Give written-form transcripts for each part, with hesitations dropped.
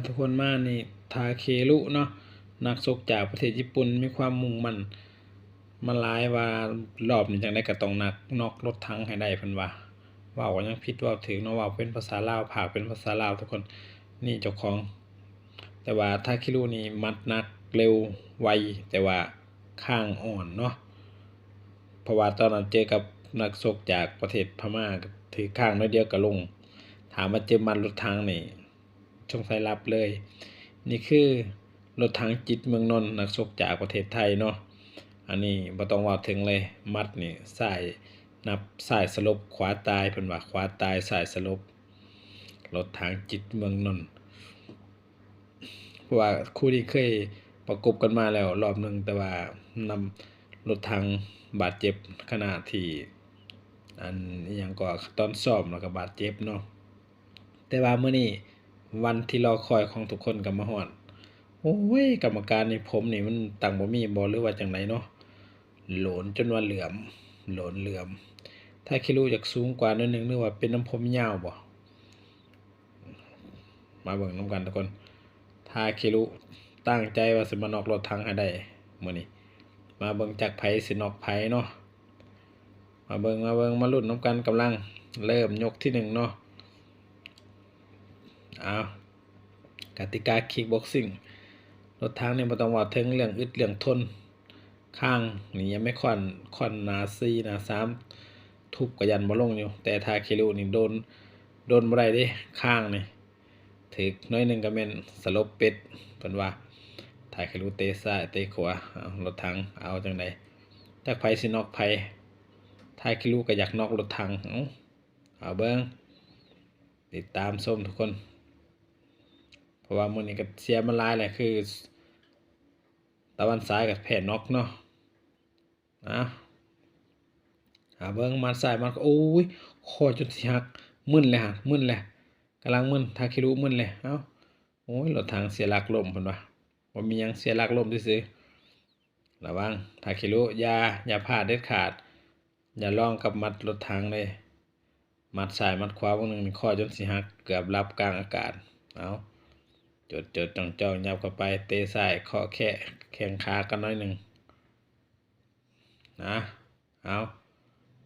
ทุกคนมานี่ทาเครุเนาะนักชกจากประเทศญี่ปุ่นมีความมุ่งมั่นมาหลายว่ารอบนี้จังได๋ก็ต้องนอกรถถังให้ได้เพิ่นว่าเว้าก็ยังผิดเว้าถูกเนาะเว้าเป็นภาษาลาวพากย์เป็นภาษาลาวทุกคนนี่เจ้าของ แต่ว่าทาเครุนี่หมัดหนักเร็วไวแต่ว่าข้างอ่อนเนาะเพราะว่าตอนนั้นเจอกับนักชกจากประเทศพม่าก็ถือข้างน้อยเดียวก็ลงถามว่าเจอหมัดรถถังนี่สงสัยรับเลย นี่คือรถถังจิตเมืองนนท์นักชกจากประเทศไทยเนาะอันนี้บ่ต้องเว้าถึงเลยมัดนี่ซ้ายนับซ้ายสลบขวาตายเพิ่นว่าขวาตายซ้ายสลบรถถังจิตเมืองนนท์เพราะว่าคู่นี้เคยประกบกันมาแล้วรอบหนึงแต่ว่านำรถถังบาดเจ็บขณะที่อันอิหยังก็ตอนซ้อมแล้วก็บาดเจ็บเนาะแต่ว่ามื้อนี้วันที่รอคอยของทุกคนก็มาฮอด โอ้ยกรรมการนี่ผมนี่มันตั้งบ่มีบ่หรือว่าจังไดเนาะโหลนจนว่าเหลื่อมโหลนเหลื่อมถ้าคิดรู้จักสูงกว่าหน่อยหนึงหรือว่าเป็นน้ำผมยาวบ่มาเบิ่งนำกันทุกคนถ้าคิรุตั้งใจว่าสิมานอกรถถังให้ได้มื้อนี้มาเบิ่งจักไผสินอกไผเนาะมาเบิ่งมาลุ้นนำกันกำลังเริ่มยกที่1เนาะอ้าวกติกาคิกบ็อกซิ่งรถถังนี่บ่ต้องเว้าถึงเรื่องอึดเรื่องทน ข้างนี่ยังไม่ค่อนหนา4หนา3ทุบก็ยันบ่ลงอยู่แต่ทาเครุนี่โดนบ่ได้เด้ข้างนี่ถึกน้อยหนึงก็แม่นสลบเป็ดเพิ่นว่าทาเครุเตะซ้ายเตะขวารถถังเอาจังได๋จักไผสิน็อกไผทาเครุก็อยากน็อกรถถังเอาเบิ่งติดตามชมทุกคนเพราะว่ามื้อนี้ก็เสียมาหลายแหละคือตะวันซ้ายก็แพ้น็อกเนาะอ่ะ เบิ่งมัดซ้ายมัดโอ้ยคอจนสิหักมึนเลยหั่นมึนเลยกำลังมึนทาคิรุมึนเลยเอ้าโอ้ยรถถังเสียหลักล้มเพิ่นว่าบ่มีหยังเสียหลักล้มซื่อๆระวังทาคิรุอย่าพลาดเด็ดขาดอย่าลองกับมัดรถถังเลยมัดซ้ายมัดขวาเบิ่งหนึงนี่คอจนสิหักเกือบลับกลางอากาศเอาจดจ้องๆยับเข้าไปเตะซ้ายเคาะแข้งขากันหน่อยหนึงนะเอา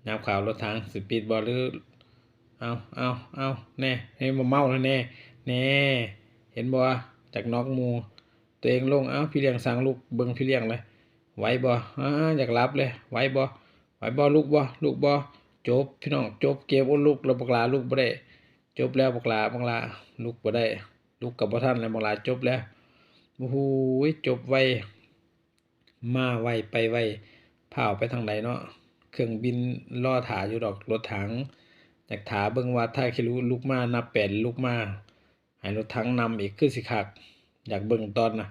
ยับเข้ารถถังสปีดบ่หรือเอาแน่ให้บ่เมาแล้วแน่เห็นบ่จากน็อกหมู่ตัวเองลงพี่เลี้ยงสั่งลูกเบิ่งพี่เลี้ยงเลยไหวบ่อยากหลับเลยไหวบ่ลุกบ่จบพี่น้องจบเกมโอ้ลุกแล้วบักหลาลุกบ่ได้จบแล้วบักหลาลุกบ่ได้ลุกก็บ่ทันแล้วบักหลาจบแล้วโอ้โฮจบไวมาไวไปไวพาไปทางใดเนาะเครื่องบินรอท่าอยู่ดอกรถถังอยากท่าเบิ่งว่าถ้าคิรุลุกมานับ8ลุกมาให้รถถังนำอีกคือสิคักอยากเบิ่งตอนน่ะ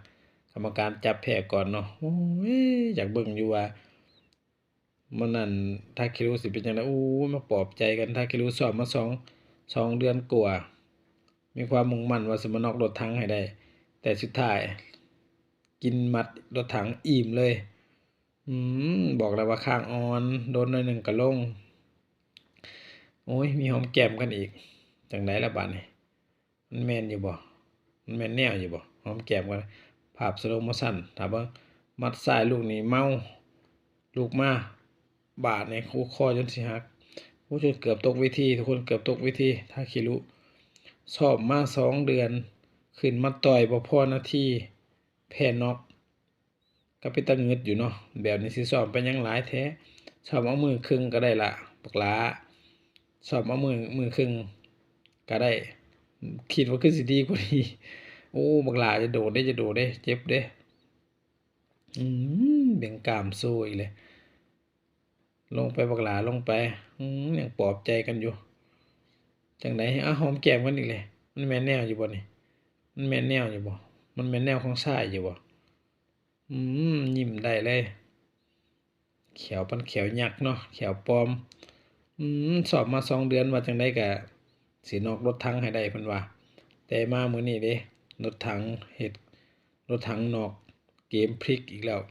กรรมการจับแพ้ก่อนเนาะโอ้ยอยากเบิ่งอยู่ว่ามื้อนั้นถ้าคิรุสิเป็นจังได๋โอ้ยมาปลอบใจกันถ้าคิรุซ้อมมา2เดือนกว่ามีความมุ่งมั่นว่าสิมานอกรถถังให้ได้แต่สุดท้ายกินมัดรถถังอิ่มเลยบอกแล้วว่าข้างอ่อนโดนหน่อยหนึ่งก็ลงโอ้ยมีหอมแก้มกันอีกจังไดล่ะบัดนี้มันแม่นอยู่บ่มันแม่นแนวอยู่บ่หอมแก้มกันภาพสโลโมชันถ้าเบิ่งมัดซ้ายลูกนี้เมาลูกมาบาดนี่คอจนสิหักโอ้จนเกือบตกเวทีทุกคนเกือบตกเวทีถ้าคิรุซ้อมมา2เดือนขึ้นมาต่อยบ่พอนาทีแพ้น็อกก็เป็นตางึดอยู่เนาะแบบนี้สิซ้อมไปหยังหลายแท้ซ้อมเอามือครึ่งก็ได้ล่ะบักหลาซ้อมเอามือครึ่งก็ได้คิดว่าคือสิดีกว่านี้โอ้บักหลาจะโดดได้เจ็บเด้เบ่งกล้ามสู้อีกเลยลงไปบักหลาลงไปยังปลอบใจกันอยู่จังได๋หอมแก้มกันอีกเลยมันแม่นแนวอยู่บ่นี่มันแม่นแนวอยู่บ่มันแม่นแนวของชายอยู่บ่ยิ้มได้เลยแขวปันแขวยักษ์เนาะแขวปลอมสอบมา2เดือนว่าจังได๋ก็สินอกรถถังให้ได้เพิ่นว่าแต่มามื้อนี้เด้รถถังเฮ็ดรถถังนอกเกมพลิกอีกแล้ว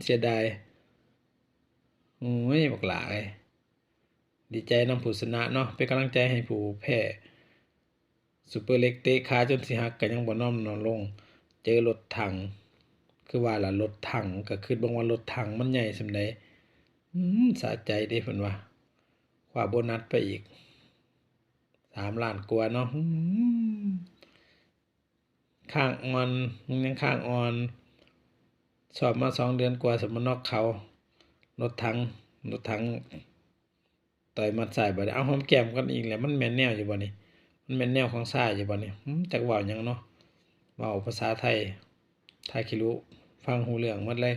เสียดายโอ้ยบักหลาเอ้ยดีใจนำผู้ชนะเนาะเป็นกำลังใจให้ผู้แพ้ ซุปเปอร์เล็กเตะขาจนสิหักก็ยังบ่นอนลงเจอรถถังคือว่าล่ะรถถังก็คิดเบิ่งว่ารถถังมันใหญ่ส่ำใดสะใจเด้เพิ่นว่าคว้าโบนัสไปอีก3ล้านกว่าเนาะข้างอ่อนยังข้างอ่อนสอบมา2เดือนกว่าสิมาน็อกเขารถถังต่อยหมัดซ้ายบ่ได้เอาหอมแก้มกันอีกแล้วมันแม่นแนวอยู่บ่นี่มันแม่นแนวของซ้ายอยู่บ่นี่จักเว้าหยังเนาะเว้าภาษาไทยขี้รู้ฟังรู้เรื่องหมดเลย